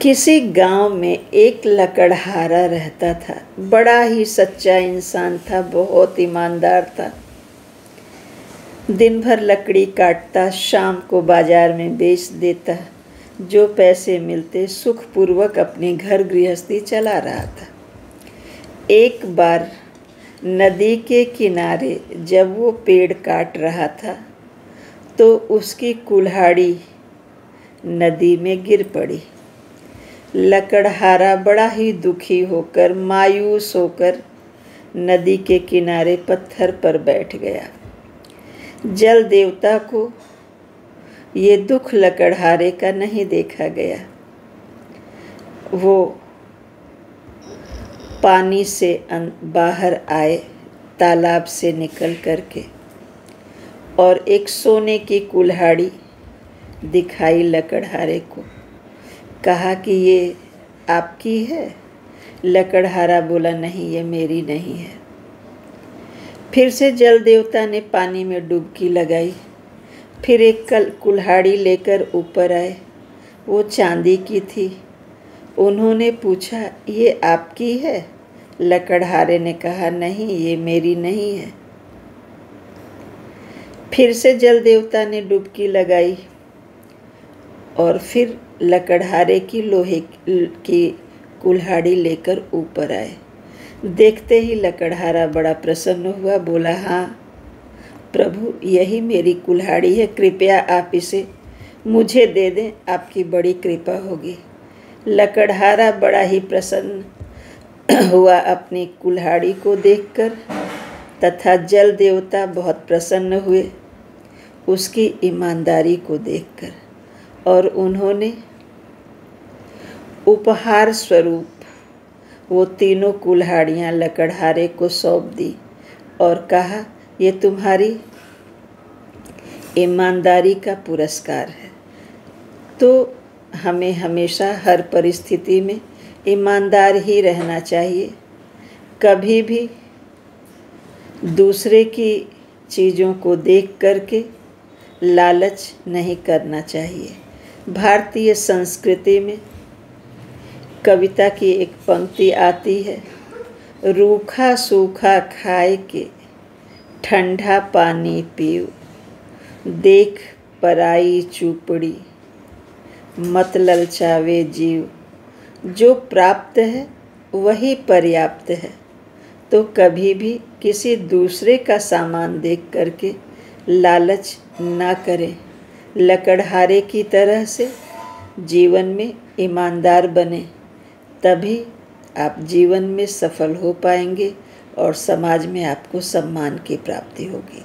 किसी गांव में एक लकड़हारा रहता था। बड़ा ही सच्चा इंसान था, बहुत ईमानदार था। दिन भर लकड़ी काटता, शाम को बाजार में बेच देता। जो पैसे मिलते सुखपूर्वक अपनी घर गृहस्थी चला रहा था। एक बार नदी के किनारे जब वो पेड़ काट रहा था तो उसकी कुल्हाड़ी नदी में गिर पड़ी। लकड़हारा बड़ा ही दुखी होकर, मायूस होकर नदी के किनारे पत्थर पर बैठ गया। जल देवता को ये दुख लकड़हारे का नहीं देखा गया। वो पानी से बाहर आए, तालाब से निकल करके, और एक सोने की कुल्हाड़ी दिखाई लकड़हारे को। कहा कि ये आपकी है? लकड़हारा बोला, नहीं, ये मेरी नहीं है। फिर से जल देवता ने पानी में डुबकी लगाई। फिर एक कुल्हाड़ी लेकर ऊपर आए। वो चांदी की थी। उन्होंने पूछा, ये आपकी है? लकड़हारे ने कहा, नहीं, ये मेरी नहीं है। फिर से जल देवता ने डुबकी लगाई और फिर लकड़हारे की लोहे की कुल्हाड़ी लेकर ऊपर आए। देखते ही लकड़हारा बड़ा प्रसन्न हुआ, बोला, हाँ प्रभु, यही मेरी कुल्हाड़ी है, कृपया आप इसे मुझे दे दें, आपकी बड़ी कृपा होगी। लकड़हारा बड़ा ही प्रसन्न हुआ अपनी कुल्हाड़ी को देखकर, तथा जल देवता बहुत प्रसन्न हुए उसकी ईमानदारी को देखकर, और उन्होंने उपहार स्वरूप वो तीनों कुल्हाड़ियाँ लकड़हारे को सौंप दी और कहा, ये तुम्हारी ईमानदारी का पुरस्कार है। तो हमें हमेशा हर परिस्थिति में ईमानदार ही रहना चाहिए। कभी भी दूसरे की चीज़ों को देख करके लालच नहीं करना चाहिए। भारतीय संस्कृति में कविता की एक पंक्ति आती है, रूखा सूखा खाए के ठंडा पानी पीओ, देख पराई चूपड़ी मत ललचावे जीव। जो प्राप्त है वही पर्याप्त है। तो कभी भी किसी दूसरे का सामान देख करके लालच ना करें। लकड़हारे की तरह से जीवन में ईमानदार बने, तभी आप जीवन में सफल हो पाएंगे और समाज में आपको सम्मान की प्राप्ति होगी।